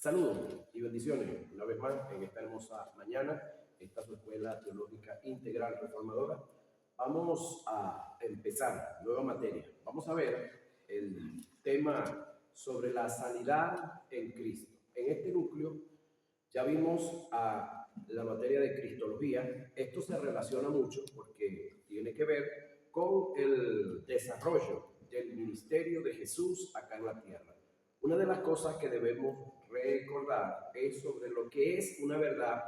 Saludos y bendiciones una vez más en esta hermosa mañana. Esta es su escuela teológica integral reformadora. Vamos a empezar nueva materia. Vamos a ver el tema sobre la sanidad en Cristo. En este núcleo ya vimos a la materia de cristología. Esto se relaciona mucho porque tiene que ver con el desarrollo del ministerio de Jesús acá en la tierra. Una de las cosas que debemos recordar es sobre lo que es una verdad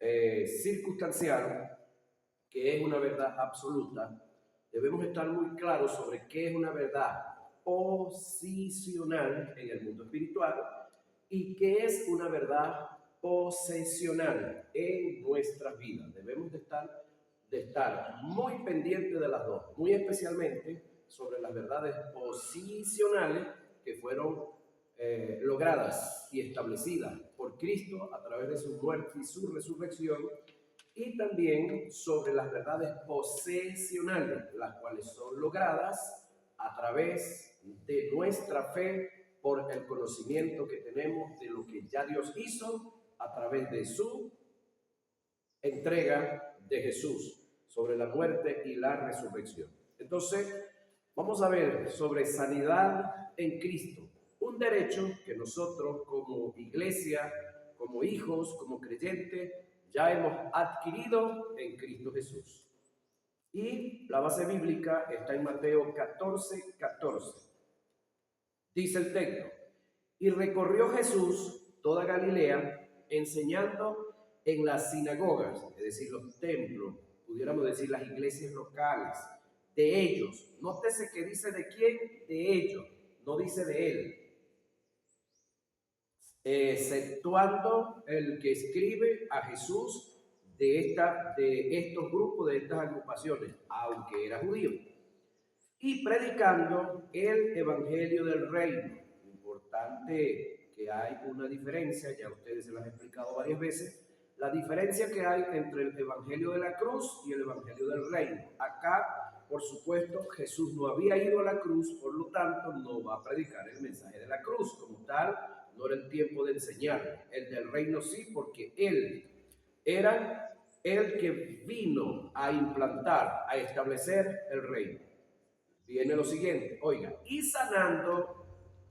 circunstancial, que es una verdad absoluta. Debemos estar muy claros sobre qué es una verdad posicional en el mundo espiritual y qué es una verdad posesional en nuestras vidas. Debemos de estar muy pendientes de las dos, muy especialmente sobre las verdades posicionales que fueron logradas y establecidas por Cristo a través de su muerte y su resurrección, y también sobre las verdades posesionales, las cuales son logradas a través de nuestra fe por el conocimiento que tenemos de lo que ya Dios hizo a través de su entrega de Jesús sobre la muerte y la resurrección. Entonces, vamos a ver sobre sanidad en Cristo, un derecho que nosotros como iglesia, como hijos, como creyentes, ya hemos adquirido en Cristo Jesús. Y la base bíblica está en Mateo 14:14. Dice el texto: y recorrió Jesús toda Galilea, enseñando en las sinagogas, es decir, los templos, pudiéramos decir las iglesias locales, de ellos. Nótese que dice de quién, de ellos, no dice de él. Exceptuando el que escribe a Jesús de estos grupos, de estas agrupaciones, aunque era judío, y predicando el evangelio del reino. Importante que hay una diferencia, ya ustedes se las he explicado varias veces, la diferencia que hay entre el evangelio de la cruz y el evangelio del reino. Acá, por supuesto, Jesús no había ido a la cruz, por lo tanto no va a predicar el mensaje de la cruz como tal. No era el tiempo de enseñar. El del reino sí, porque él era el que vino a implantar, a establecer el reino. Viene lo siguiente, oiga, y sanando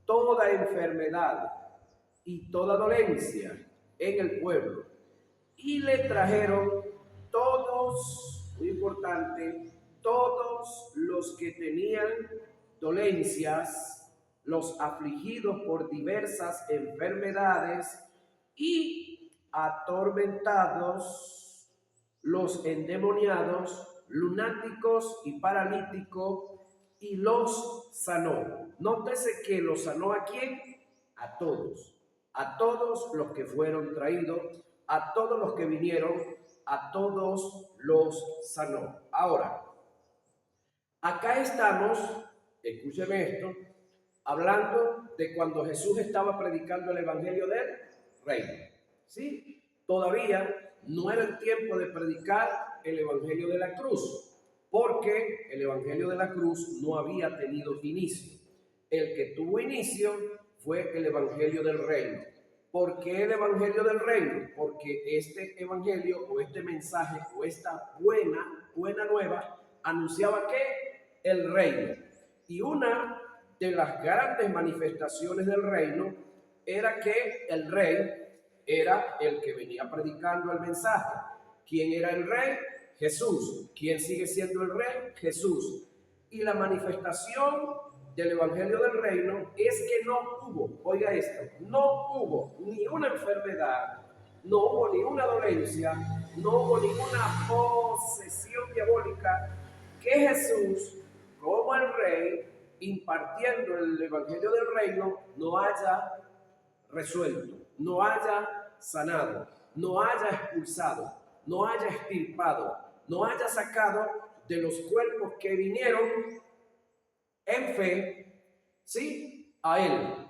toda enfermedad y toda dolencia en el pueblo, y le trajeron todos, muy importante, todos los que tenían dolencias, los afligidos por diversas enfermedades y atormentados, los endemoniados, lunáticos y paralíticos, y los sanó. Nótese que los sanó ¿a quién? A todos los que fueron traídos, a todos los que vinieron, a todos los sanó. Ahora, acá estamos, escúcheme esto, hablando de cuando Jesús estaba predicando el evangelio del reino. ¿Sí? Todavía no era el tiempo de predicar el evangelio de la cruz, porque el evangelio de la cruz no había tenido inicio. El que tuvo inicio fue el evangelio del reino. ¿Por qué el evangelio del reino? Porque este evangelio o este mensaje o esta buena nueva anunciaba que el reino. Y una de las grandes manifestaciones del reino era que el rey era el que venía predicando el mensaje. ¿Quién era el rey? Jesús. ¿Quién sigue siendo el rey? Jesús. Y la manifestación del evangelio del reino es que no hubo, oiga esto, no hubo ni una enfermedad, no hubo ni una dolencia, no hubo ninguna posesión diabólica que Jesús, como el rey, impartiendo el evangelio del reino, no haya resuelto, no haya sanado, no haya expulsado, no haya extirpado, no haya sacado de los cuerpos que vinieron en fe, ¿sí?, a él.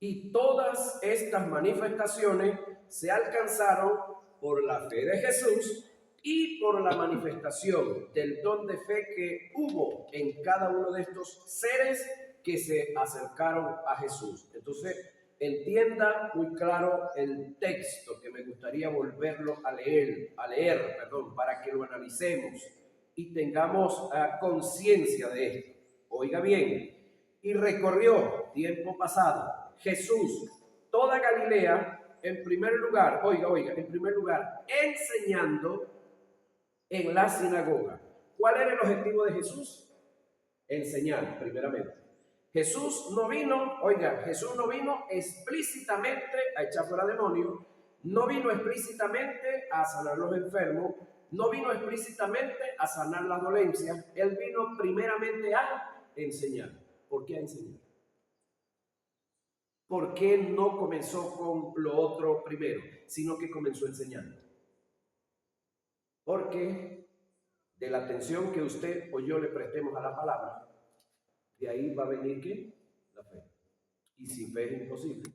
Y todas estas manifestaciones se alcanzaron por la fe de Jesús y por la manifestación del don de fe que hubo en cada uno de estos seres que se acercaron a Jesús. Entonces, entienda muy claro el texto, que me gustaría volverlo a leer, para que lo analicemos y tengamos conciencia de esto. Oiga bien, y recorrió tiempo pasado Jesús toda Galilea, en primer lugar, en primer lugar, enseñando en la sinagoga. ¿Cuál era el objetivo de Jesús? Enseñar, primeramente. Jesús no vino explícitamente a echar fuera demonios, no vino explícitamente a sanar los enfermos, no vino explícitamente a sanar las dolencias. Él vino primeramente a enseñar. ¿Por qué a enseñar? ¿Por qué no comenzó con lo otro primero, sino que comenzó enseñando? Porque de la atención que usted o yo le prestemos a la palabra, de ahí va a venir ¿qué? La fe. Y sin fe es imposible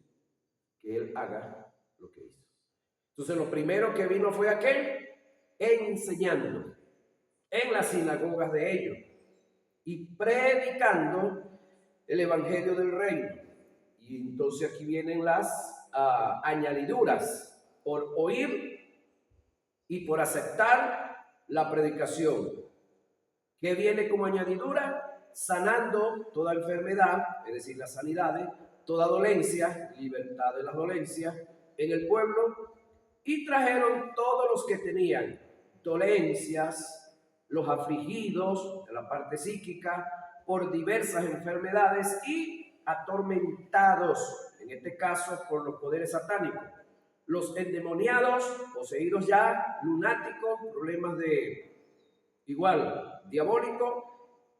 que Él haga lo que hizo. Entonces lo primero que vino fue aquel enseñando en las sinagogas de ellos y predicando el evangelio del reino. Y entonces aquí vienen las añadiduras por oír y por aceptar la predicación. ¿Qué viene como añadidura? Sanando toda enfermedad, es decir, las sanidades, toda dolencia, libertad de las dolencias en el pueblo, y trajeron todos los que tenían dolencias, los afligidos de la parte psíquica, por diversas enfermedades y atormentados, en este caso por los poderes satánicos, los endemoniados, poseídos ya, lunáticos, problemas de igual diabólico,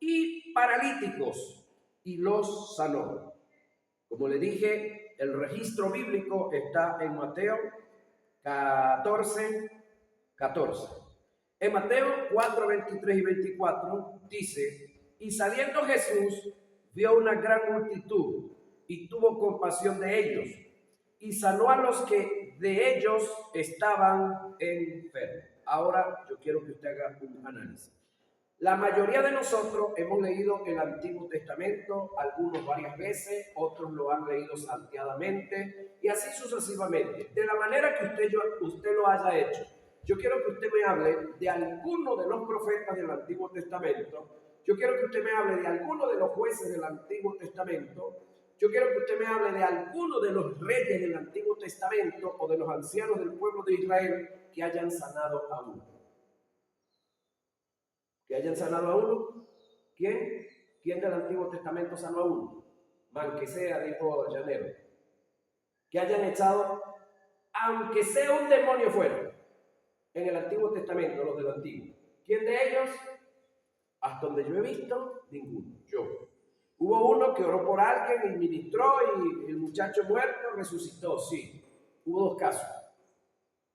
y paralíticos, y los sanó. Como le dije, el registro bíblico está en Mateo 14. En Mateo 4, 23 y 24 dice: y saliendo Jesús vio una gran multitud y tuvo compasión de ellos y sanó a los que de ellos estaban enfermos. Ahora yo quiero que usted haga un análisis. La mayoría de nosotros hemos leído el Antiguo Testamento, algunos varias veces, otros lo han leído salteadamente y así sucesivamente. De la manera que usted lo haya hecho, yo quiero que usted me hable de alguno de los profetas del Antiguo Testamento, yo quiero que usted me hable de alguno de los jueces del Antiguo Testamento, yo quiero que usted me hable de alguno de los reyes del Antiguo Testamento o de los ancianos del pueblo de Israel que hayan sanado a uno. ¿Que hayan sanado a uno? ¿Quién? ¿Quién del Antiguo Testamento sanó a uno? Man que sea, dijo Llanero. Que hayan echado, aunque sea un demonio fuera, en el Antiguo Testamento, los del Antiguo. ¿Quién de ellos? Hasta donde yo he visto, ninguno. Yo. Hubo uno que oró por alguien y ministró y el muchacho muerto resucitó, sí. Hubo 2 casos,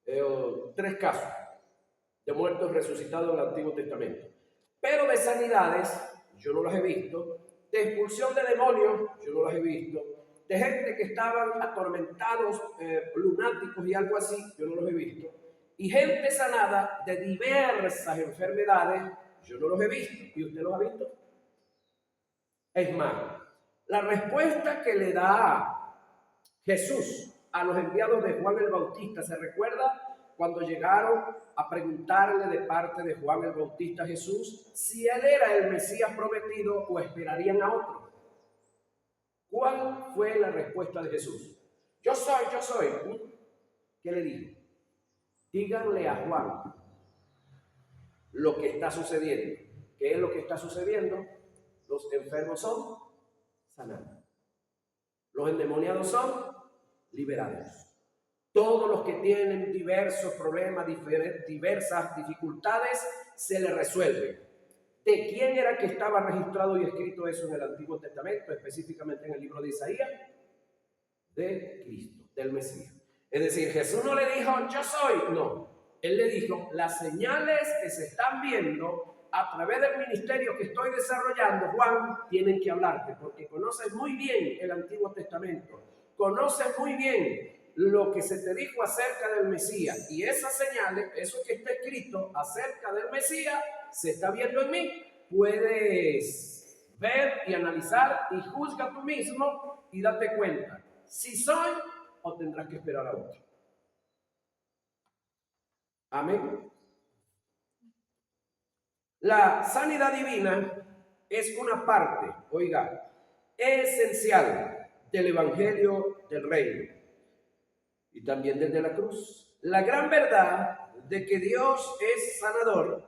3 casos de muertos resucitados en el Antiguo Testamento. Pero de sanidades, yo no las he visto. De expulsión de demonios, yo no las he visto. De gente que estaban atormentados, lunáticos y algo así, yo no los he visto. Y gente sanada de diversas enfermedades, yo no los he visto. ¿Y usted los ha visto? Es más, la respuesta que le da Jesús a los enviados de Juan el Bautista, ¿se recuerda? Cuando llegaron a preguntarle de parte de Juan el Bautista a Jesús si él era el Mesías prometido o esperarían a otro. ¿Cuál fue la respuesta de Jesús? Yo soy. ¿Qué le dijo? Díganle a Juan lo que está sucediendo. ¿Qué es lo que está sucediendo? Los enfermos son sanados. Los endemoniados son liberados. Todos los que tienen diversos problemas, diversas dificultades, se les resuelven. ¿De quién era que estaba registrado y escrito eso en el Antiguo Testamento, específicamente en el libro de Isaías? De Cristo, del Mesías. Es decir, Jesús no le dijo, yo soy, no. Él le dijo, las señales que se están viendo a través del ministerio que estoy desarrollando, Juan, tienen que hablarte, porque conoces muy bien el Antiguo Testamento, conoces muy bien lo que se te dijo acerca del Mesías, y esas señales, eso que está escrito acerca del Mesías, se está viendo en mí. Puedes ver y analizar y juzga tú mismo y date cuenta si soy o tendrás que esperar a otro. Amén. La sanidad divina es una parte, oiga, esencial del Evangelio del Reino y también del de la cruz. La gran verdad de que Dios es sanador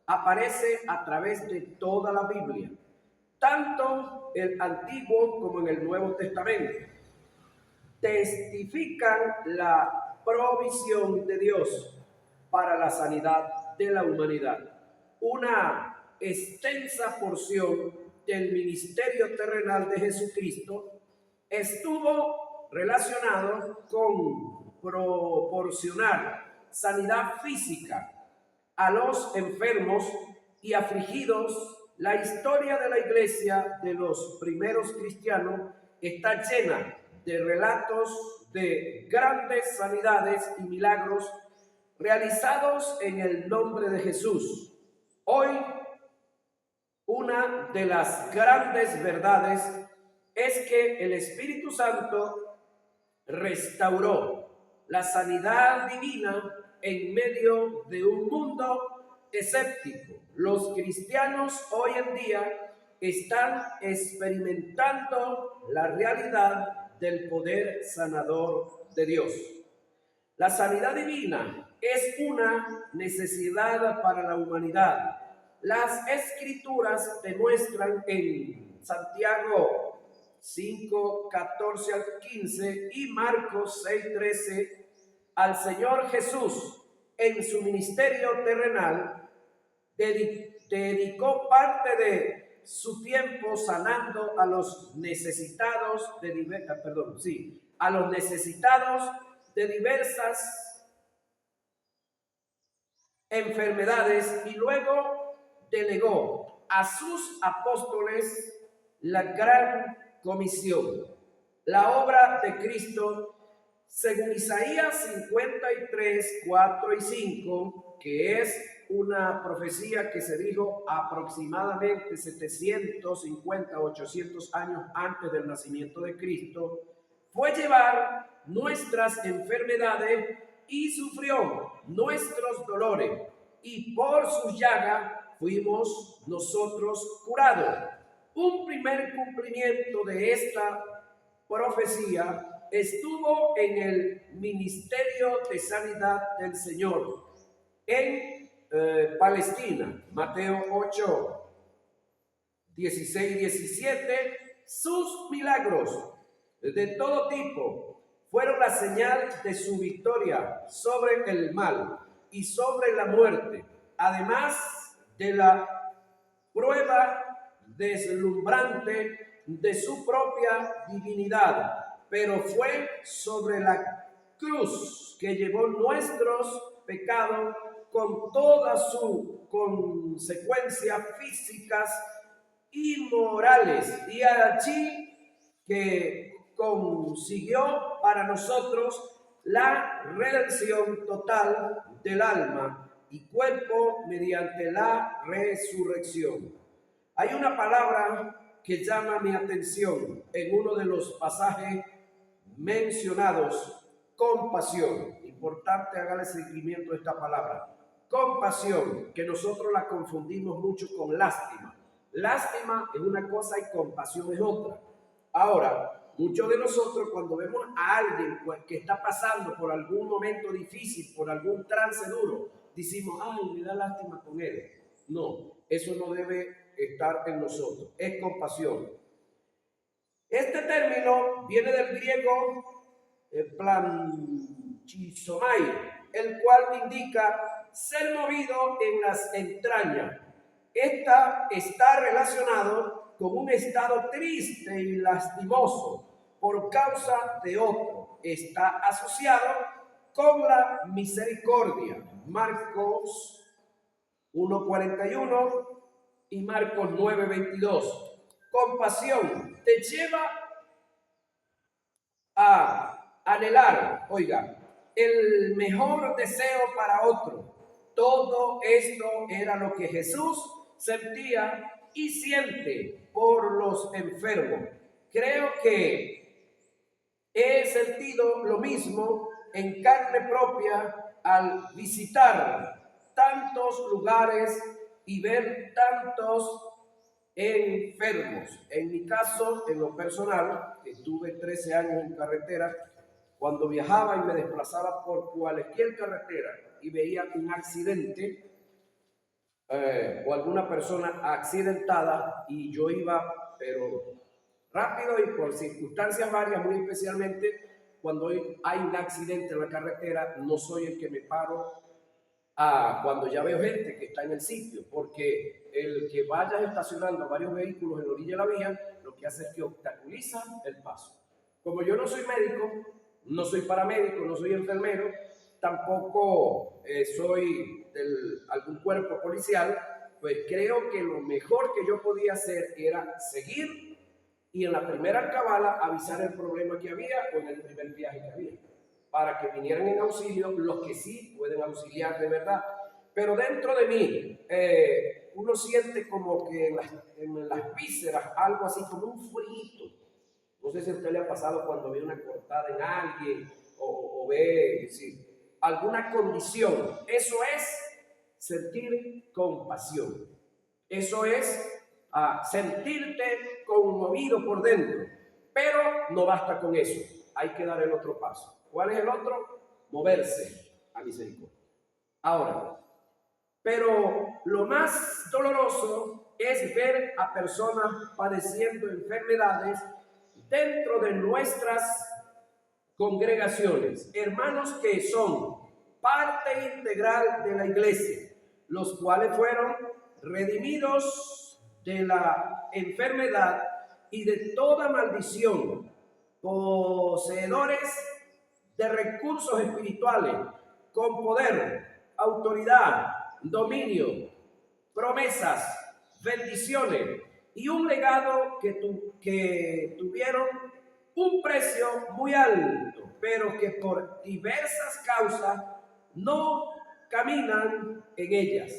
aparece a través de toda la Biblia, tanto el Antiguo como en el Nuevo Testamento. Testifican la provisión de Dios para la sanidad de la humanidad. Una extensa porción del ministerio terrenal de Jesucristo estuvo relacionado con proporcionar sanidad física a los enfermos y afligidos. La historia de la iglesia de los primeros cristianos está llena de relatos de grandes sanidades y milagros realizados en el nombre de Jesús. Hoy, una de las grandes verdades es que el Espíritu Santo restauró la sanidad divina en medio de un mundo escéptico. Los cristianos hoy en día están experimentando la realidad del poder sanador de Dios. La sanidad divina es una necesidad para la humanidad. Las escrituras demuestran en Santiago 5, 14 al 15 y Marcos 6, 13 al Señor Jesús en su ministerio terrenal dedicó parte de su tiempo sanando a los necesitados de diversas enfermedades y luego delegó a sus apóstoles la gran comisión, la obra de Cristo, según Isaías 53, 4 y 5, que es una profecía que se dijo aproximadamente 750, 800 años antes del nacimiento de Cristo, fue llevar nuestras enfermedades y sufrió nuestros dolores, y por sus llagas fuimos nosotros curados. Un primer cumplimiento de esta profecía estuvo en el ministerio de sanidad del Señor en Palestina, Mateo 8, 16 y 17. Sus milagros de todo tipo fueron la señal de su victoria sobre el mal y sobre la muerte, además de la prueba deslumbrante de su propia divinidad, pero fue sobre la cruz que llevó nuestros pecados con todas sus consecuencias físicas y morales, y allí que consiguió para nosotros la redención total del alma y cuerpo mediante la resurrección. Hay una palabra que llama mi atención en uno de los pasajes mencionados: compasión. Importante hacerle seguimiento a esta palabra. Compasión, que nosotros la confundimos mucho con lástima. Lástima es una cosa y compasión es otra. Ahora, muchos de nosotros cuando vemos a alguien que está pasando por algún momento difícil, por algún trance duro, decimos, ay, me da lástima con él. No, eso no debe estar en nosotros. Es compasión. Este término viene del griego planchisomai, el cual indica ser movido en las entrañas. Esta está relacionado con un estado triste y lastimoso por causa de otro. Está asociado con la misericordia. Marcos 1:41 y Marcos 9:22. Compasión te lleva a anhelar, oiga, el mejor deseo para otro. Todo esto era lo que Jesús sentía y siente por los enfermos. Creo que He sentido lo mismo en carne propia al visitar tantos lugares y ver tantos enfermos. En mi caso, en lo personal, que tuve 13 años en carretera, cuando viajaba y me desplazaba por cualquier carretera y veía un accidente, o alguna persona accidentada, y yo iba, pero rápido y por circunstancias varias, muy especialmente cuando hay un accidente en la carretera, no soy el que me paro cuando ya veo gente que está en el sitio, porque el que vaya estacionando varios vehículos en la orilla de la vía, lo que hace es que obstaculiza el paso. Como yo no soy médico, no soy paramédico, no soy enfermero, tampoco soy de algún cuerpo policial, pues creo que lo mejor que yo podía hacer era seguir y en la primera alcabala avisar el problema que había o en el primer viaje que había, para que vinieran en auxilio los que sí pueden auxiliar de verdad. Pero dentro de mí, uno siente como que en las vísceras algo así como un frío. No sé si a usted le ha pasado cuando ve una cortada en alguien o ve alguna condición. Eso es sentir compasión. Eso es sentirte conmovido por dentro. Pero no basta con eso. Hay que dar el otro paso. ¿Cuál es el otro? Moverse a misericordia. Ahora, pero lo más doloroso es ver a personas padeciendo enfermedades dentro de nuestras congregaciones, hermanos que son parte integral de la iglesia, los cuales fueron redimidos de la enfermedad y de toda maldición, poseedores de recursos espirituales, con poder, autoridad, dominio, promesas, bendiciones y un legado que tuvieron un precio muy alto, pero que por diversas causas no caminan en ellas.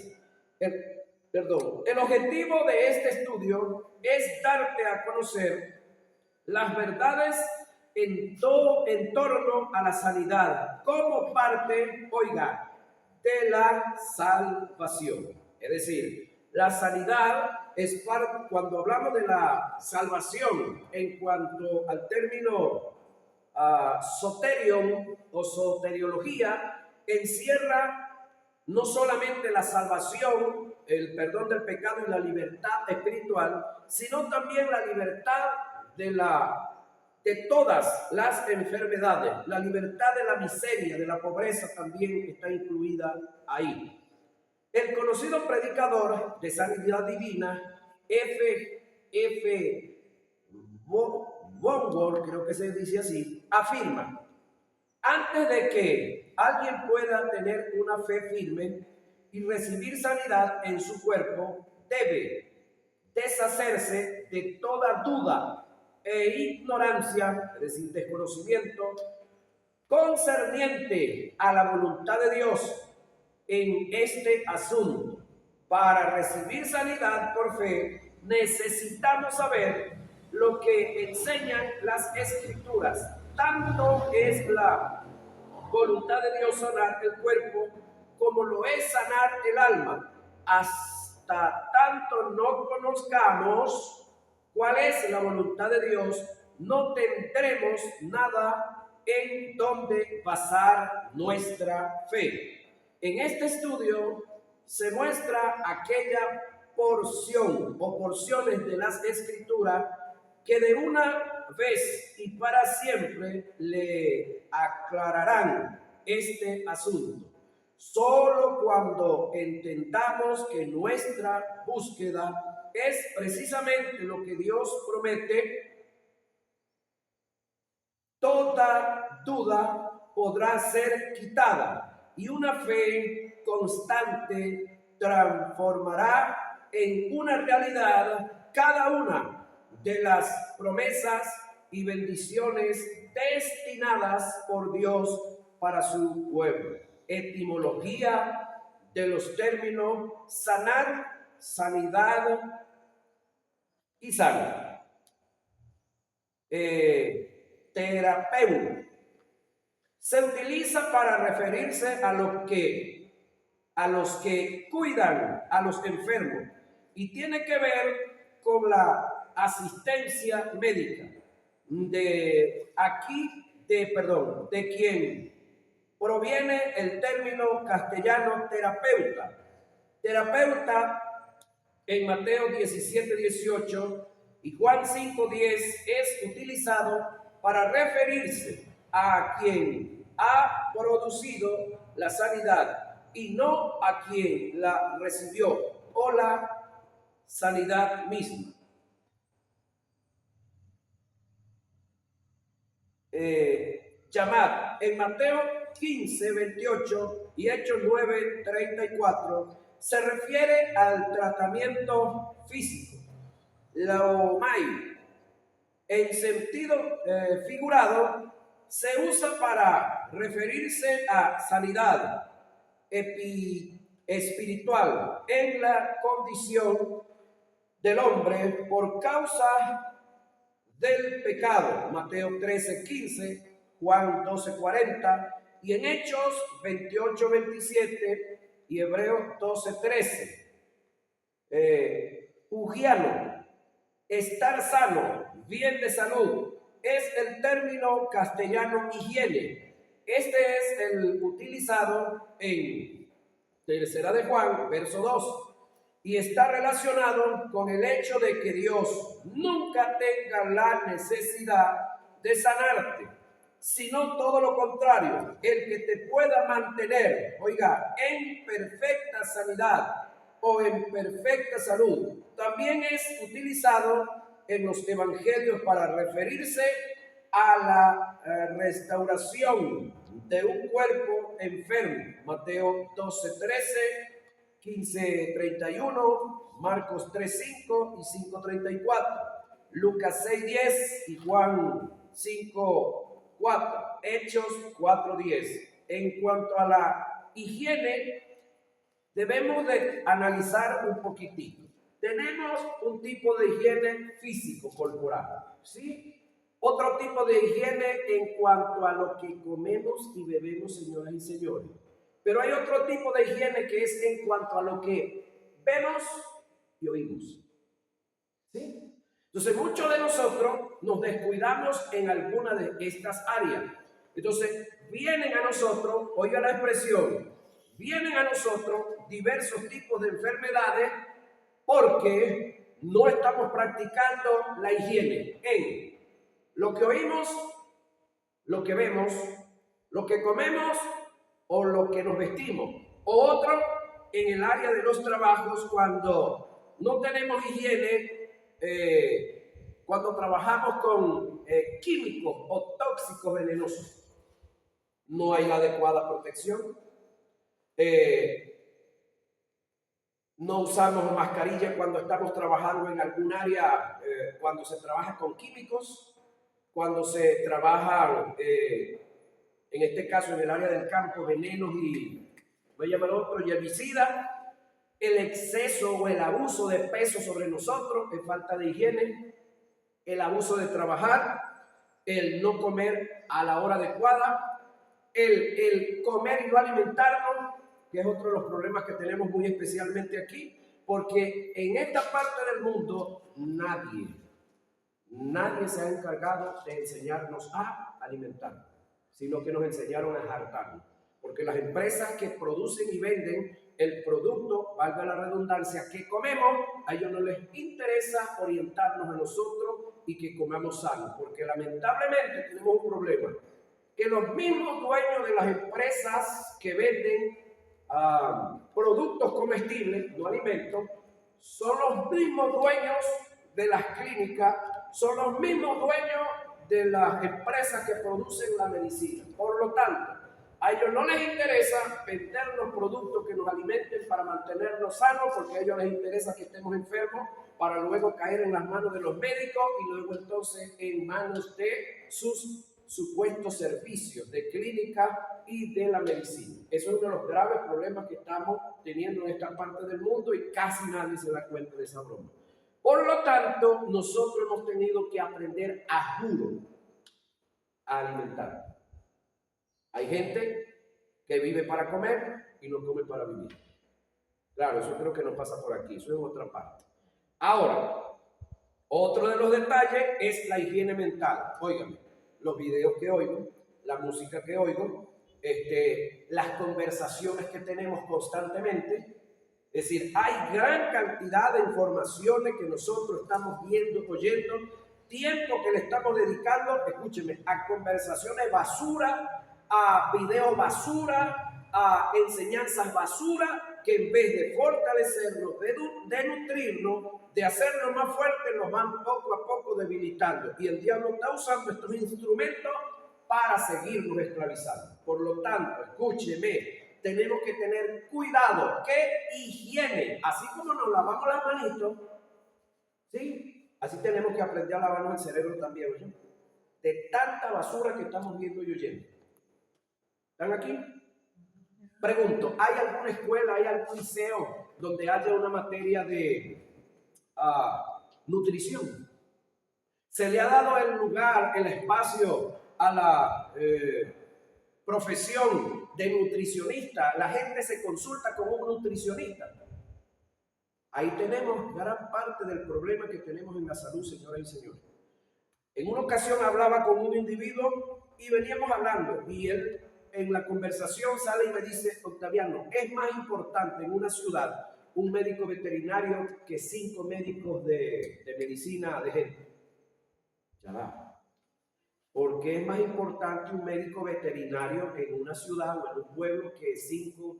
El objetivo de este estudio es darte a conocer las verdades en torno a la sanidad como parte, oiga, de la salvación. Es decir, la sanidad es parte, cuando hablamos de la salvación en cuanto al término soterion o soteriología, encierra no solamente la salvación, el perdón del pecado y la libertad espiritual, sino también la libertad de todas las enfermedades. La libertad de la miseria, de la pobreza también está incluida ahí. El conocido predicador de sanidad divina, F. Wongor, creo que se dice así, afirma: antes de que alguien pueda tener una fe firme y recibir sanidad en su cuerpo, debe deshacerse de toda duda e ignorancia, es decir, desconocimiento, concerniente a la voluntad de Dios en este asunto. Para recibir sanidad por fe, necesitamos saber lo que enseñan las Escrituras. Tanto es la voluntad de Dios sanar el cuerpo como lo es sanar el alma. Hasta tanto no conozcamos cuál es la voluntad de Dios, no tendremos nada en donde basar nuestra fe. En este estudio se muestra aquella porción o porciones de las Escrituras que de una vez y para siempre le aclararán este asunto. Solo cuando entendamos que nuestra búsqueda es precisamente lo que Dios promete, toda duda podrá ser quitada y una fe constante transformará en una realidad cada una de las promesas y bendiciones destinadas por Dios para su pueblo. Etimología de los términos sanar, sanidad y sana. terapeuta. Se utiliza para referirse a los que cuidan a los enfermos y tiene que ver con la asistencia médica de quien proviene el término castellano terapeuta. Terapeuta en Mateo 17:18 y Juan 5:10 es utilizado para referirse a quien ha producido la sanidad y no a quien la recibió o la sanidad misma. Llamad en Mateo 15:28 y Hechos 9:34 se refiere al tratamiento físico. Laomai, en sentido figurado, se usa para referirse a sanidad espiritual en la condición del hombre por causa del pecado. Mateo 13:15, Juan 12:40 y en Hechos 28:27 y Hebreos 12:13. Ugiano, estar sano, bien de salud, es el término castellano higiene. Este es el utilizado en Tercera de Juan, verso 2, y está relacionado con el hecho de que Dios nunca tenga la necesidad de sanarte, sino todo lo contrario, el que te pueda mantener, oiga, en perfecta sanidad o en perfecta salud. También es utilizado en los evangelios para referirse a la restauración de un cuerpo enfermo. Mateo 12:13, 15:31, Marcos 3:5 y 5:34, Lucas 6:10 y Juan 5:4, Hechos 4:10. En cuanto a la higiene, debemos de analizar un poquitito. Tenemos un tipo de higiene físico corporal, ¿sí? Otro tipo de higiene en cuanto a lo que comemos y bebemos, señoras y señores. Pero hay otro tipo de higiene que es en cuanto a lo que vemos y oímos, ¿sí? Entonces, muchos de nosotros nos descuidamos en alguna de estas áreas. Entonces, vienen a nosotros, oiga la expresión, vienen a nosotros diversos tipos de enfermedades porque no estamos practicando la higiene en lo que oímos, lo que vemos, lo que comemos o lo que nos vestimos. O otro, en el área de los trabajos, cuando no tenemos higiene, cuando trabajamos con químicos o tóxicos venenosos. No hay la adecuada protección. No usamos mascarilla cuando estamos trabajando en algún área, cuando se trabaja con químicos, cuando se trabaja, en este caso en el área del campo, venenos y, voy a llamar otro, y herbicida. El exceso o el abuso de peso sobre nosotros es falta de higiene. El abuso de trabajar, el no comer a la hora adecuada, el comer y no alimentarnos, que es otro de los problemas que tenemos muy especialmente aquí, porque en esta parte del mundo nadie se ha encargado de enseñarnos a alimentar, sino que nos enseñaron a hartarnos, porque las empresas que producen y venden el producto, valga la redundancia, que comemos, a ellos no les interesa orientarnos a nosotros y que comamos sano, porque lamentablemente tenemos un problema, que los mismos dueños de las empresas que venden productos comestibles, no alimentos, son los mismos dueños de las clínicas, son los mismos dueños de las empresas que producen la medicina. Por lo tanto, a ellos no les interesa vender los productos que nos alimenten para mantenernos sanos, porque a ellos les interesa que estemos enfermos para luego caer en las manos de los médicos y luego entonces en manos de sus supuestos servicios de clínica y de la medicina. Eso es uno de los graves problemas que estamos teniendo en esta parte del mundo y casi nadie se da cuenta de esa broma. Por lo tanto, nosotros hemos tenido que aprender a juro a alimentar. Hay gente que vive para comer y no come para vivir. Claro, eso creo que no pasa por aquí, eso es otra parte. Ahora, otro de los detalles es la higiene mental. Óigame, los videos que oigo, la música que oigo, las conversaciones que tenemos constantemente. Es decir, hay gran cantidad de informaciones que nosotros estamos viendo, oyendo, tiempo que le estamos dedicando, escúcheme, a conversaciones basura, a videos basura, a enseñanzas basura, que en vez de fortalecernos, de nutrirnos, de hacernos más fuertes, nos van poco a poco debilitando. Y el diablo está usando estos instrumentos para seguirnos esclavizando. Por lo tanto, escúcheme, tenemos que tener cuidado. ¿Qué higiene? Así como nos lavamos las manitos, ¿sí? Así tenemos que aprender a lavarnos el cerebro también, ¿sí? De tanta basura que estamos viendo y oyendo. ¿Están aquí? Pregunto, ¿hay alguna escuela, hay algún liceo donde haya una materia de nutrición? ¿Se le ha dado el lugar, el espacio a la profesión de nutricionista? La gente se consulta con un nutricionista. Ahí tenemos gran parte del problema que tenemos en la salud, señoras y señores. En una ocasión hablaba con un individuo y veníamos hablando, y él en la conversación sale y me dice: Octaviano, es más importante en una ciudad un médico veterinario que 5 médicos de medicina de gente. Ya va. ¿Por qué es más importante un médico veterinario en una ciudad o en un pueblo que 5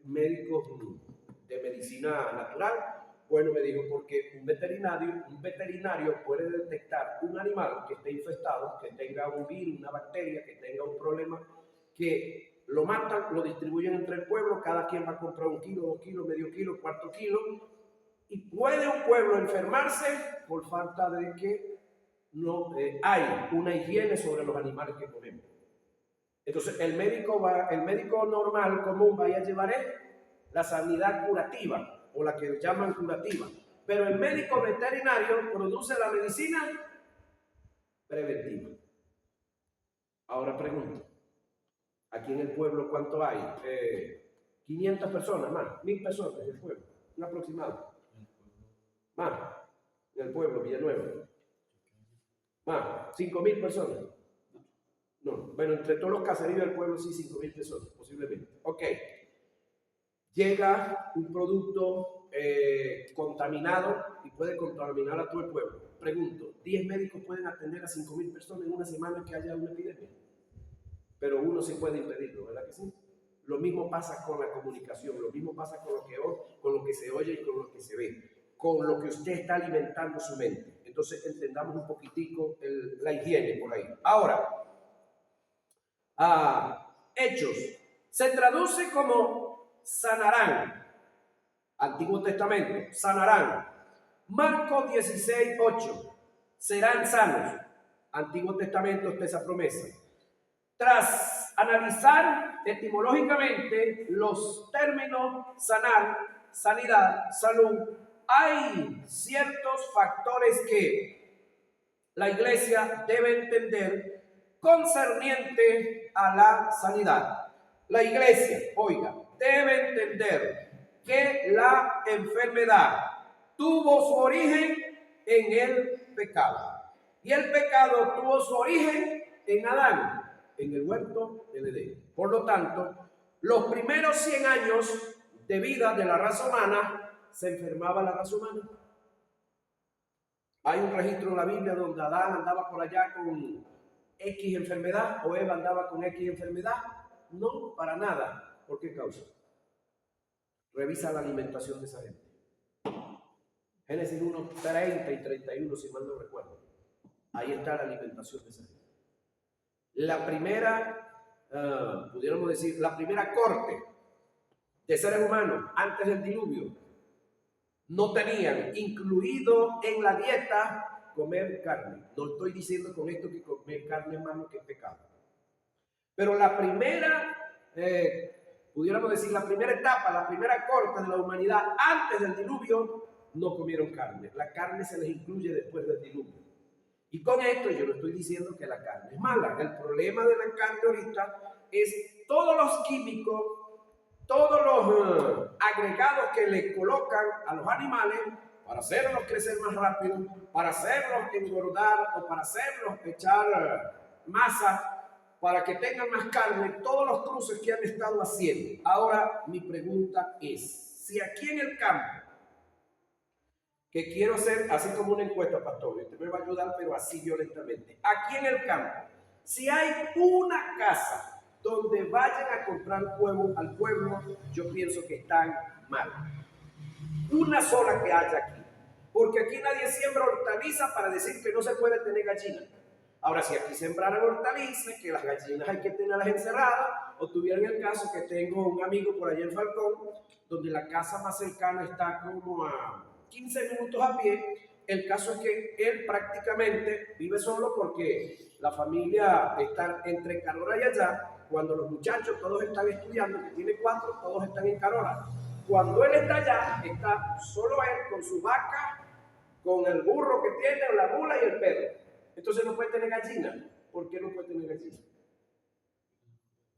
médicos de medicina natural? Bueno, me dijo, porque un veterinario puede detectar un animal que esté infestado, que tenga un virus, una bacteria, que tenga un problema, que lo matan, lo distribuyen entre el pueblo, cada quien va a comprar 1 kilo, 2 kilos, medio kilo, cuarto kilo, y puede un pueblo enfermarse por falta de que no hay una higiene sobre los animales que comemos. Entonces el médico normal, común, vaya a llevar la sanidad curativa, o la que llaman curativa, pero el médico veterinario produce la medicina preventiva. Ahora pregunto, aquí en el pueblo, ¿cuánto hay? 500 personas más, 1000 personas en el pueblo, un aproximado. Más, en el pueblo, Villanueva. Más, 5000 personas. No, bueno, entre todos los caseríos del pueblo sí, 5000 personas, posiblemente. Ok. Llega un producto contaminado y puede contaminar a todo el pueblo. Pregunto, ¿10 médicos pueden atender a 5000 personas en una semana que haya una epidemia? Pero uno sí puede impedirlo, ¿verdad que sí? Lo mismo pasa con la comunicación, lo mismo pasa con lo que se oye y con lo que se ve, con lo que usted está alimentando su mente. Entonces entendamos un poquitico la higiene por ahí. Ahora, Hechos se traduce como sanarán. Antiguo Testamento, sanarán. Marcos 16:8, serán sanos. Antiguo Testamento está esa promesa. Tras analizar etimológicamente los términos sanar, sanidad, salud, hay ciertos factores que la iglesia debe entender concerniente a la sanidad. La iglesia, oiga, debe entender que la enfermedad tuvo su origen en el pecado. Y el pecado tuvo su origen en Adán, en el huerto del Edén. Por lo tanto, los primeros 100 años de vida de la raza humana, se enfermaba la raza humana. Hay un registro en la Biblia donde Adán andaba por allá con X enfermedad o Eva andaba con X enfermedad. No, para nada. ¿Por qué causa? Revisa la alimentación de esa gente. Génesis 1, 30 y 31, si mal no recuerdo. Ahí está la alimentación de esa gente. La primera, pudiéramos decir, la primera corte de seres humanos antes del diluvio no tenían incluido en la dieta comer carne. No estoy diciendo con esto que comer carne es malo, que es pecado. Pero la primera, pudiéramos decir, la primera etapa, la primera corte de la humanidad antes del diluvio, no comieron carne. La carne se les incluye después del diluvio. Y con esto yo no estoy diciendo que la carne es mala. El problema de la carne ahorita es todos los químicos, todos los agregados que le colocan a los animales para hacerlos crecer más rápido, para hacerlos engordar o para hacerlos echar masa, para que tengan más carne, todos los cruces que han estado haciendo. Ahora mi pregunta es, si aquí en el campo, que quiero hacer así como una encuesta, pastor, usted me va a ayudar, pero así violentamente, aquí en el campo, si hay una casa donde vayan a comprar huevos al pueblo, yo pienso que están mal. Una sola que haya aquí. Porque aquí nadie siembra hortalizas para decir que no se puede tener gallinas. Ahora, si aquí sembraran hortalizas, que las gallinas hay que tenerlas encerradas, o tuvieran el caso que tengo un amigo por allá en Falcón, donde la casa más cercana está como a 15 minutos a pie. El caso es que él prácticamente vive solo porque la familia está entre Carora y allá. Cuando los muchachos todos están estudiando, que tiene 4, todos están en Carora. Cuando él está allá, está solo él con su vaca, con el burro que tiene, la mula y el perro. Entonces no puede tener gallina. ¿Por qué no puede tener gallina?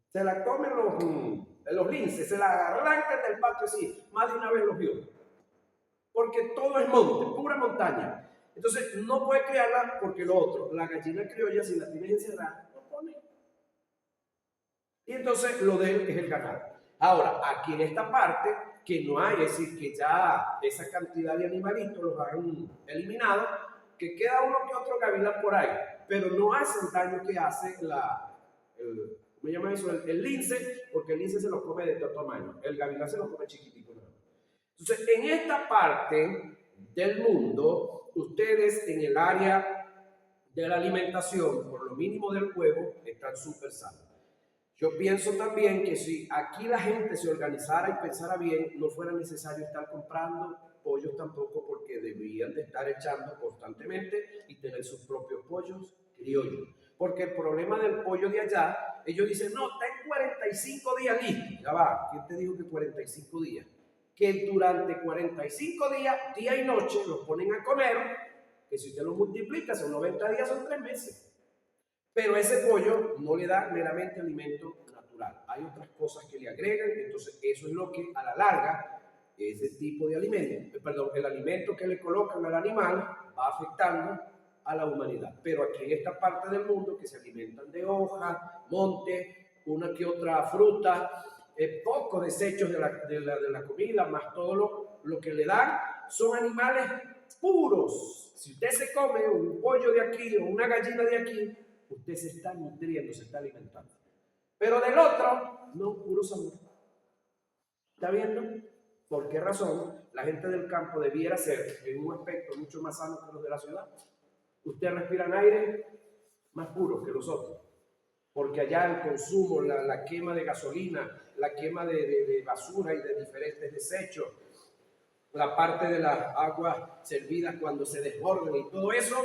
Se la comen los linces, se la arrancan del patio así. Más de una vez los vio. Porque todo es monte, pura montaña. Entonces no puede criarla porque lo otro, la gallina criolla, si la tienes encerrada, no pone. Y entonces lo de él es el ganado. Ahora, aquí en esta parte, que no hay, es decir, que ya esa cantidad de animalitos los han eliminado, que queda uno que otro gavilán por ahí, pero no hace el daño que hace ¿cómo llama eso? El lince, porque el lince se los come de todo tamaño, el gavilán se los come chiquitico. ¿No? Entonces, en esta parte del mundo, ustedes en el área de la alimentación, por lo mínimo del huevo, están súper sanos. Yo pienso también que si aquí la gente se organizara y pensara bien, no fuera necesario estar comprando pollos tampoco, porque deberían de estar echando constantemente y tener sus propios pollos criollos. Porque el problema del pollo de allá, ellos dicen, no, está en 45 días listo. Ya va, ¿quién te dijo que 45 días? Que durante 45 días, día y noche, los ponen a comer, que si usted lo multiplica, son 90 días, son 3 meses. Pero ese pollo no le da meramente alimento natural. Hay otras cosas que le agregan, entonces eso es lo que a la larga, ese tipo de alimento, el alimento que le colocan al animal va afectando a la humanidad. Pero aquí en esta parte del mundo que se alimentan de hojas, monte, una que otra fruta, pocos desechos de la comida, más todo lo que le dan, son animales puros. Si usted se come un pollo de aquí o una gallina de aquí, usted se está nutriendo, se está alimentando. Pero del otro, no, puro sabor. ¿Está viendo? ¿Por qué razón la gente del campo debiera ser en un aspecto mucho más sano que los de la ciudad? Usted respira aire más puro que los otros. Porque allá el consumo, la quema de gasolina, la quema de basura y de diferentes desechos, la parte de las aguas servidas cuando se desbordan y todo eso,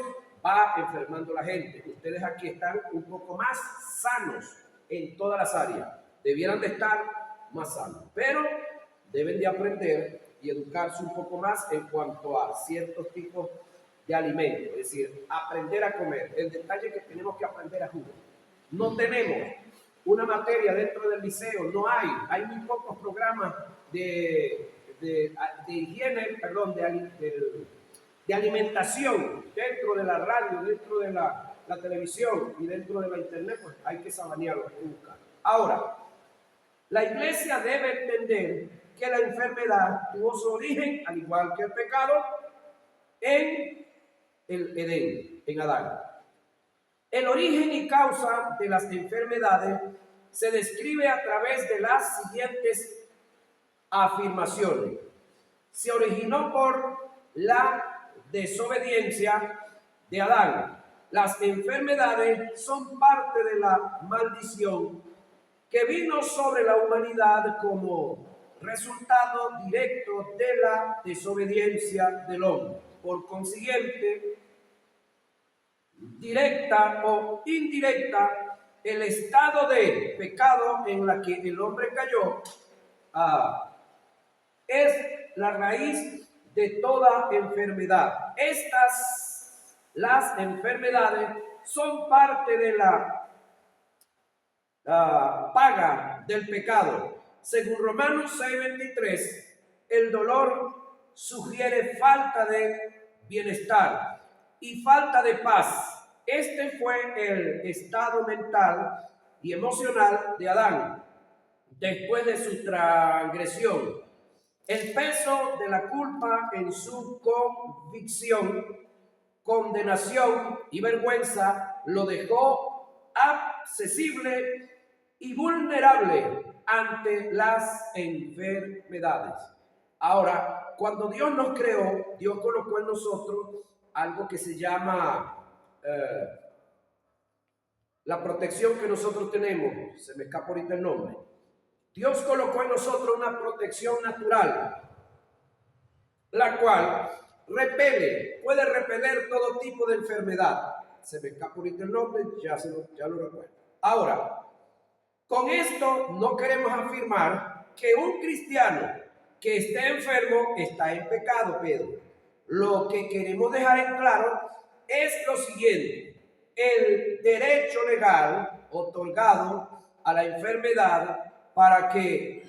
va enfermando a la gente. Ustedes aquí están un poco más sanos en todas las áreas. Debieran de estar más sanos, pero deben de aprender y educarse un poco más en cuanto a ciertos tipos de alimentos. Es decir, aprender a comer. El detalle es que tenemos que aprender a jugar. No tenemos una materia dentro del liceo, no hay muy pocos programas de higiene, perdón, de alimentación dentro de la radio, dentro de la televisión y dentro de la internet, pues hay que sabanearlo, hay que buscar. Ahora, la iglesia debe entender que la enfermedad tuvo su origen, al igual que el pecado, en el Edén, en Adán. El origen y causa de las enfermedades se describe a través de las siguientes afirmaciones. Se originó por la desobediencia de Adán. Las enfermedades son parte de la maldición que vino sobre la humanidad como resultado directo de la desobediencia del hombre. Por consiguiente, directa o indirecta, el estado de pecado en la que el hombre cayó es la raíz de toda enfermedad. Estas las enfermedades son parte de la paga del pecado. Según Romanos 6:23, el dolor sugiere falta de bienestar y falta de paz. Este fue el estado mental y emocional de Adán después de su transgresión. El peso de la culpa en su convicción, condenación y vergüenza lo dejó accesible y vulnerable ante las enfermedades. Ahora, cuando Dios nos creó, Dios colocó en nosotros algo que se llama la protección que nosotros tenemos. Se me escapa ahorita el nombre. Dios colocó en nosotros una protección natural, la cual puede repeler todo tipo de enfermedad. Se me escapa ahorita el nombre, ya lo recuerdo. Ahora, con esto no queremos afirmar que un cristiano que esté enfermo está en pecado, Pedro. Lo que queremos dejar en claro es lo siguiente: el derecho legal otorgado a la enfermedad para que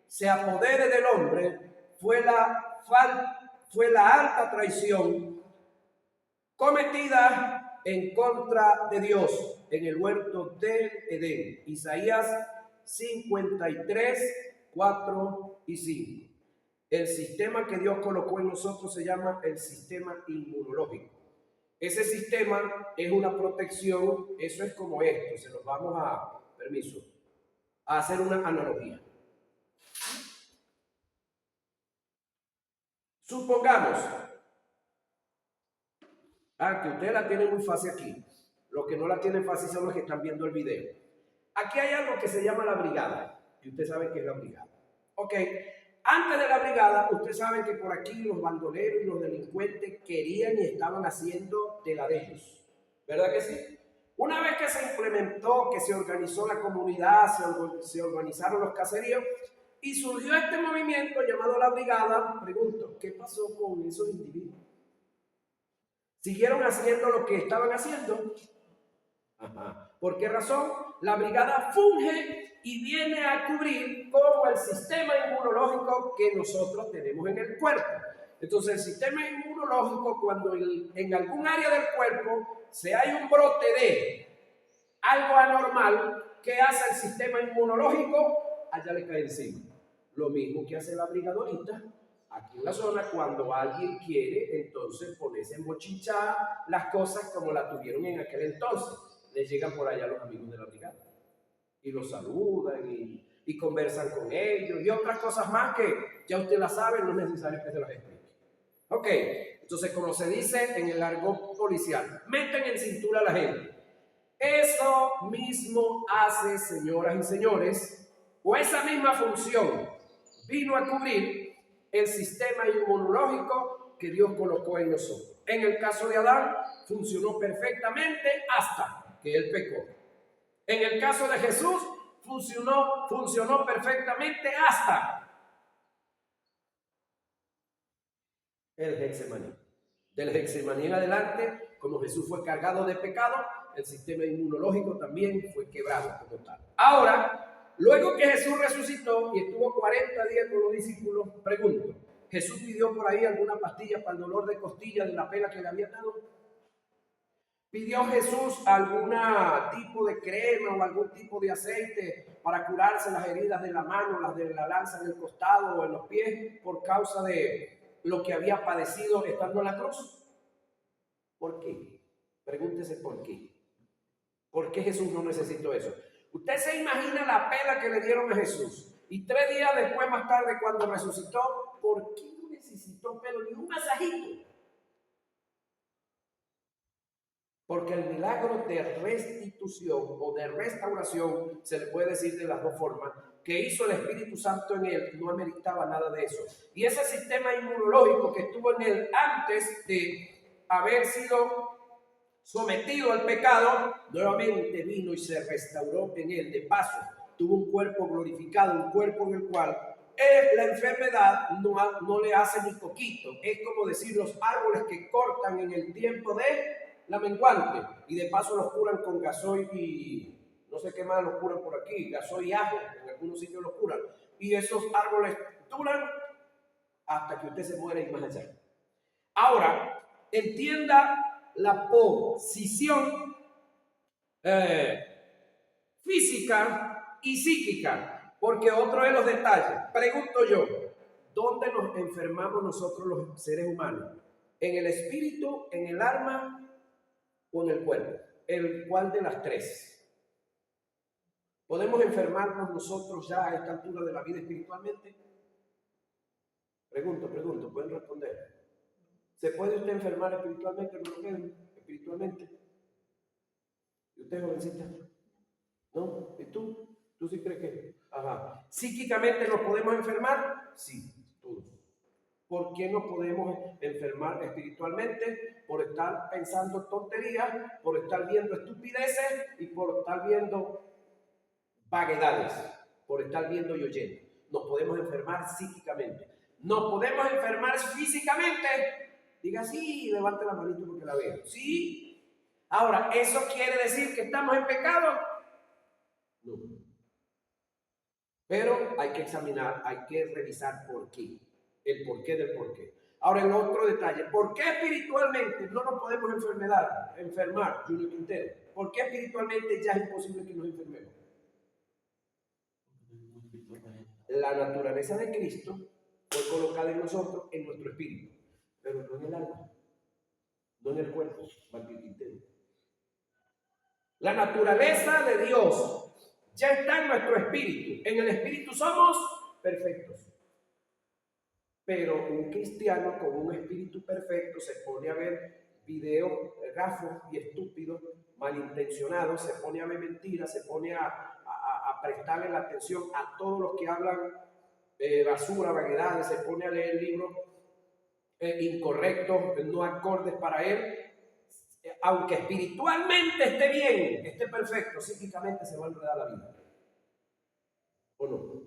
se apodere del hombre fue la alta traición cometida en contra de Dios en el huerto del Edén. Isaías 53, 4 y 5. El sistema que Dios colocó en nosotros se llama el sistema inmunológico. Ese sistema es una protección. Eso es como esto. Se los vamos a hacer una analogía. Supongamos que ustedes la tienen muy fácil aquí. Los que no la tienen fácil son los que están viendo el video. Aquí hay algo que se llama la brigada. Y ustedes saben qué es la brigada. Ok. Antes de la brigada, ustedes saben que por aquí los bandoleros y los delincuentes querían y estaban haciendo de la de ellos. ¿Verdad que sí? Una vez que se implementó, que se organizó la comunidad, se organizaron los caseríos y surgió este movimiento llamado la brigada, pregunto, ¿qué pasó con esos individuos? ¿Siguieron haciendo lo que estaban haciendo? Ajá. ¿Por qué razón? La brigada funge y viene a cubrir como el sistema inmunológico que nosotros tenemos en el cuerpo. Entonces, el sistema inmunológico, cuando en algún área del cuerpo se hay un brote de algo anormal, ¿qué hace el sistema inmunológico? Allá le cae encima. Lo mismo que hace la brigadorita aquí en la zona cuando alguien quiere entonces ponerse en bochinchar las cosas como la tuvieron en aquel entonces. Les llegan por allá los amigos de la brigada y los saludan y conversan con ellos y otras cosas más que ya usted las sabe, no es necesario que se las explique. Ok, entonces como se dice en el argot policial, meten en cintura a la gente. Eso mismo hace, señoras y señores, o esa misma función vino a cubrir el sistema inmunológico que Dios colocó en nosotros. En el caso de Adán, funcionó perfectamente hasta que él pecó. En el caso de Jesús, funcionó perfectamente hasta el Getsemaní. Del Getsemaní en adelante, como Jesús fue cargado de pecado, el sistema inmunológico también fue quebrado como tal. Ahora, luego que Jesús resucitó y estuvo 40 días con los discípulos, pregunto, ¿Jesús pidió por ahí alguna pastilla para el dolor de costilla de la pela que le había dado? ¿Pidió Jesús algún tipo de crema o algún tipo de aceite para curarse las heridas de la mano, las de la lanza en el costado o en los pies por causa de lo que había padecido estando en la cruz? ¿Por qué? Pregúntese por qué. ¿Por qué Jesús no necesitó eso? Usted se imagina la pela que le dieron a Jesús y 3 días después, más tarde, cuando resucitó, ¿por qué no necesitó pelo ni un masajito? Porque el milagro de restitución o de restauración, se le puede decir de las dos formas, que hizo el Espíritu Santo en él, no ameritaba nada de eso. Y ese sistema inmunológico que estuvo en él antes de haber sido sometido al pecado, nuevamente vino y se restauró en él. De paso, tuvo un cuerpo glorificado, un cuerpo en el cual la enfermedad no le hace ni coquito. Es como decir los árboles que cortan en el tiempo de la menguante, y de paso los curan con gasoil y no sé qué más los curan por aquí, gasoil y ajo, en algunos sitios los curan, y esos árboles duran hasta que usted se muere y más allá. Ahora, entienda la posición física y psíquica, porque otro de los detalles. Pregunto yo, ¿dónde nos enfermamos nosotros los seres humanos? ¿En el espíritu, en el alma o en el cuerpo? ¿El cuál de las tres? ¿Podemos enfermarnos nosotros ya a esta altura de la vida espiritualmente? Pregunto, ¿pueden responder? ¿Se puede usted enfermar espiritualmente, hermano? Espiritualmente. ¿Y usted, jovencita? ¿No? ¿Y tú? ¿Tú sí crees que? Ajá. ¿Psíquicamente nos podemos enfermar? Sí, todos. ¿Por qué no podemos enfermar espiritualmente? Por estar pensando tonterías, por estar viendo estupideces y por estar viendo vaguedades, por estar viendo y oyendo. Nos podemos enfermar psíquicamente. Nos podemos enfermar físicamente. Diga sí, levante la manito porque la veo. Sí. Ahora, ¿eso quiere decir que estamos en pecado? No. Pero hay que examinar, hay que revisar por qué. El porqué del porqué. Ahora, el otro detalle. ¿Por qué espiritualmente no nos podemos enfermar, Junior Quintero? ¿Por qué espiritualmente ya es imposible que nos enfermemos? La naturaleza de Cristo fue colocada en nosotros, en nuestro espíritu, pero no en el alma, no en el cuerpo, Martín Quintero. La naturaleza de Dios ya está en nuestro espíritu. En el espíritu somos perfectos. Pero un cristiano con un espíritu perfecto se pone a ver videos gafos y estúpidos, malintencionados, se pone a ver mentiras, se pone a prestarle la atención a todos los que hablan basura, vaguedades, se pone a leer libros incorrectos, no acordes para él. Aunque espiritualmente esté bien, esté perfecto, psíquicamente se va a enredar la vida. ¿O no?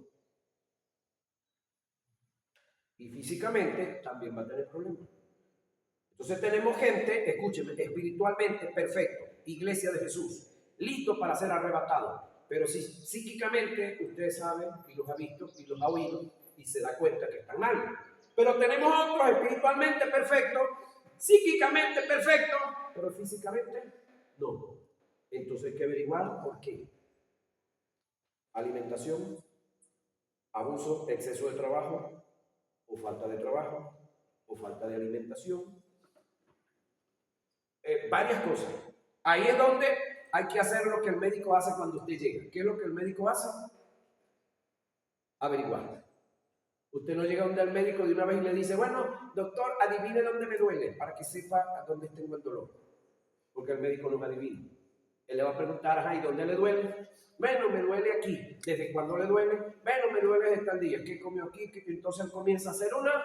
Y físicamente también va a tener problemas. Entonces tenemos gente, escúcheme, espiritualmente perfecto, iglesia de Jesús, listo para ser arrebatado. Pero si psíquicamente ustedes saben y los ha visto y los ha oído y se da cuenta que están mal. Pero tenemos otros espiritualmente perfectos, psíquicamente perfectos, pero físicamente no. Entonces hay que averiguar por qué. Alimentación, abuso, exceso de trabajo, o falta de trabajo, o falta de alimentación. Varias cosas. Ahí es donde hay que hacer lo que el médico hace cuando usted llega. ¿Qué es lo que el médico hace? Averiguar. Usted no llega donde el médico de una vez y le dice, bueno, doctor, adivine dónde me duele, para que sepa a dónde tengo el dolor. Porque el médico no me adivina. Él le va a preguntar, ¿y dónde le duele? Bueno, me duele aquí. ¿Desde cuándo le duele? Bueno, me duele desde tal día. ¿Qué comió aquí? Entonces él comienza a hacer una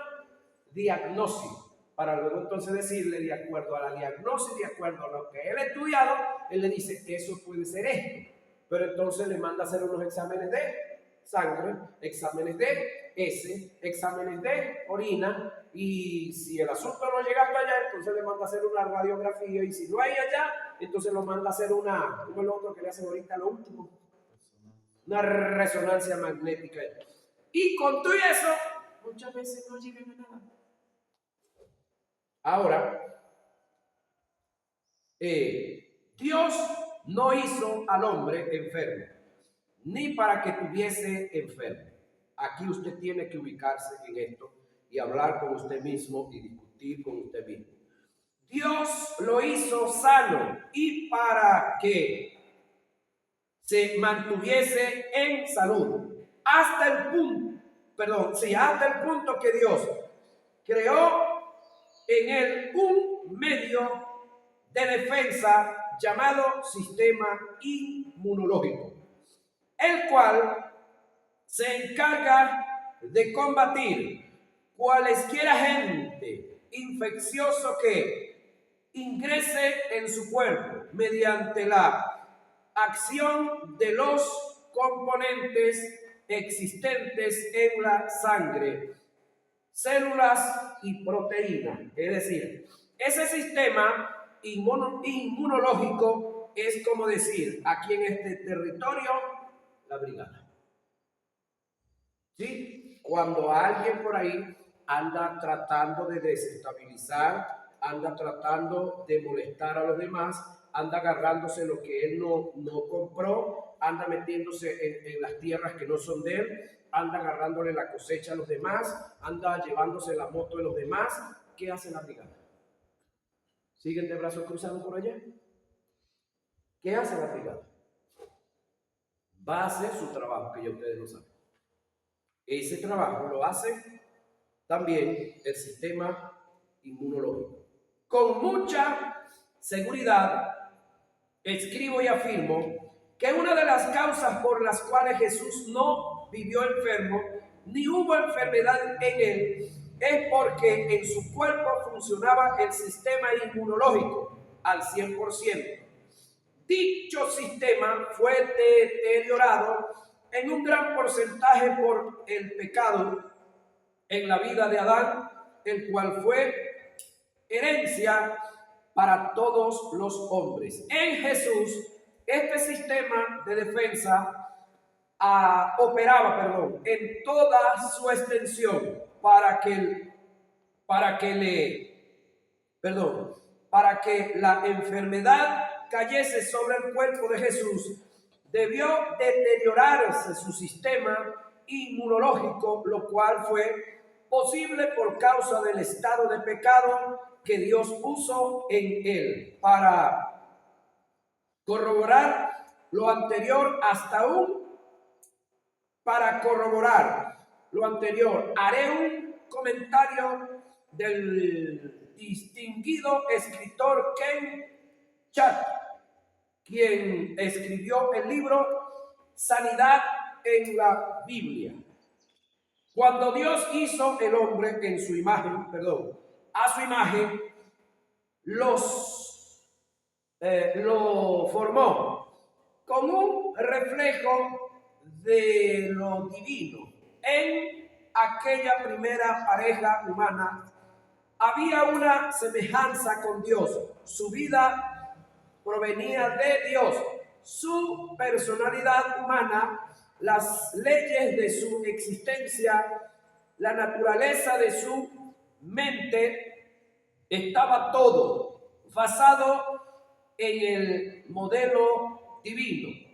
diagnosis, para luego entonces decirle, de acuerdo a la diagnosis, de acuerdo a lo que él ha estudiado, él le dice, eso puede ser esto. Pero entonces le manda a hacer unos exámenes de sangre, exámenes de heces, exámenes de orina, y si el asunto no llega hasta allá, entonces le manda a hacer una radiografía, y si no hay allá, entonces lo manda a hacer ¿cómo es lo otro que le hacen ahorita, lo último? Una resonancia magnética. Y con todo eso, muchas veces no llegan a nada. Ahora, Dios no hizo al hombre enfermo, ni para que tuviese enfermo. Aquí usted tiene que ubicarse en esto y hablar con usted mismo y discutir con usted mismo. Dios lo hizo sano y para que se mantuviese en salud hasta el punto que Dios creó en él un medio de defensa llamado sistema inmunológico, el cual se encarga de combatir cualesquiera agente infeccioso que ingrese en su cuerpo mediante la acción de los componentes existentes en la sangre, células y proteínas. Es decir, ese sistema inmunológico es como decir, aquí en este territorio, la brigada. ¿Sí? Cuando alguien por ahí anda tratando de desestabilizar, anda tratando de molestar a los demás, anda agarrándose lo que él no compró, anda metiéndose en las tierras que no son de él, anda agarrándole la cosecha a los demás, anda llevándose la moto de los demás. ¿Qué hace la brigada? ¿Siguen de brazos cruzados por allá? ¿Qué hace la brigada? Va a hacer su trabajo, que ya ustedes lo saben. Ese trabajo lo hace también el sistema inmunológico. Con mucha seguridad, escribo y afirmo que una de las causas por las cuales Jesús no vivió enfermo, ni hubo enfermedad en él, es porque en su cuerpo funcionaba el sistema inmunológico al 100%. Dicho sistema fue deteriorado en un gran porcentaje por el pecado en la vida de Adán, el cual fue herencia para todos los hombres. En Jesús, este sistema de defensa operaba, en toda su extensión para que la enfermedad cayese sobre el cuerpo de Jesús. Debió deteriorarse su sistema inmunológico, lo cual fue posible por causa del estado de pecado que Dios puso en él. Para corroborar lo anterior, haré un comentario del distinguido escritor Ken Chat, quien escribió el libro Sanidad en la Biblia. Cuando Dios hizo el hombre en su imagen, a su imagen, lo formó con un reflejo de lo divino. En aquella primera pareja humana había una semejanza con Dios. Su vida provenía de Dios. Su personalidad humana, las leyes de su existencia, la naturaleza de su mente, estaba todo basado en el modelo divino.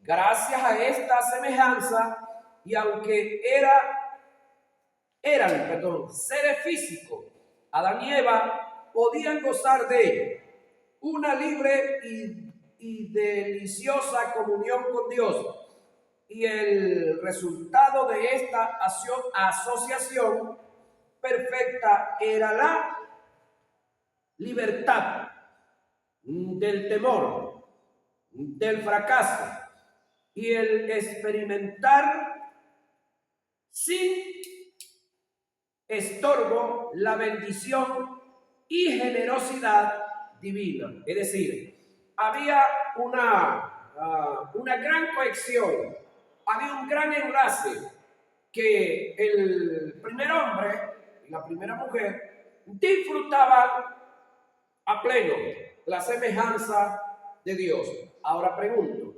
Gracias a esta semejanza, y aunque eran seres físicos, Adán y Eva podían gozar de una libre y deliciosa comunión con Dios. Y el resultado de esta asociación perfecta era la libertad del temor, del fracaso y el experimentar sin estorbo la bendición y generosidad divina. Es decir, había una gran conexión, había un gran enlace que el primer hombre y la primera mujer disfrutaban a pleno la semejanza de Dios. Ahora pregunto,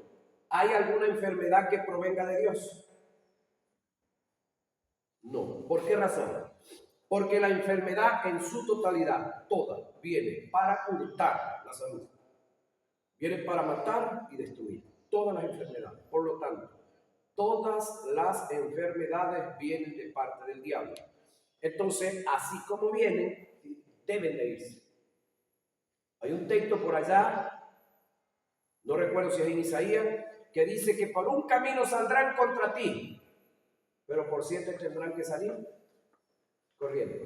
¿hay alguna enfermedad que provenga de Dios? No. ¿Por qué razón? Porque la enfermedad en su totalidad, toda, viene para hurtar la salud. Viene para matar y destruir. Todas las enfermedades. Por lo tanto, todas las enfermedades vienen de parte del diablo. Entonces, así como vienen, deben de irse. Hay un texto por allá, no recuerdo si es en Isaías, que dice que por un camino saldrán contra ti, pero por 7 tendrán que salir corriendo.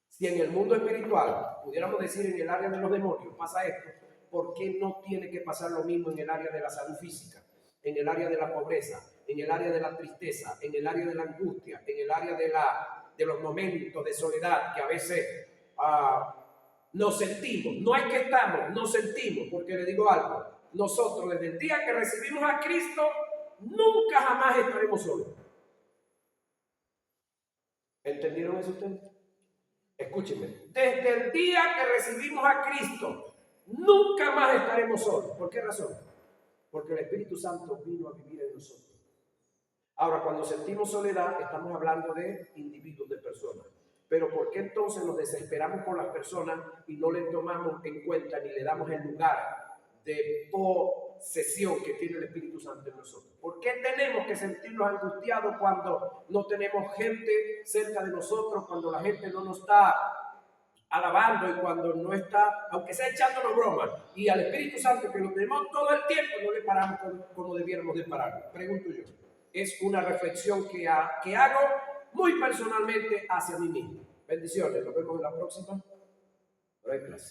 Si en el mundo espiritual, pudiéramos decir en el área de los demonios, pasa esto, ¿por qué no tiene que pasar lo mismo en el área de la salud física, en el área de la pobreza, en el área de la tristeza, en el área de la angustia, en el área de los momentos de soledad que a veces nos sentimos? No es que estamos, nos sentimos, porque le digo algo, nosotros desde el día que recibimos a Cristo, nunca jamás estaremos solos. ¿Entendieron eso ustedes? Escúchenme, desde el día que recibimos a Cristo, nunca más estaremos solos. ¿Por qué razón? Porque el Espíritu Santo vino a vivir en nosotros. Ahora, cuando sentimos soledad, estamos hablando de individuos, de personas. Pero ¿por qué entonces nos desesperamos por las personas y no le tomamos en cuenta ni le damos el lugar de posesión que tiene el Espíritu Santo en nosotros? ¿Por qué tenemos que sentirnos angustiados cuando no tenemos gente cerca de nosotros, cuando la gente no nos está alabando y cuando no está, aunque sea echándonos bromas, y al Espíritu Santo que lo tenemos todo el tiempo, no le paramos como debiéramos de parar? Pregunto yo. Es una reflexión que hago muy personalmente hacia mí mismo. Bendiciones, nos vemos en la próxima.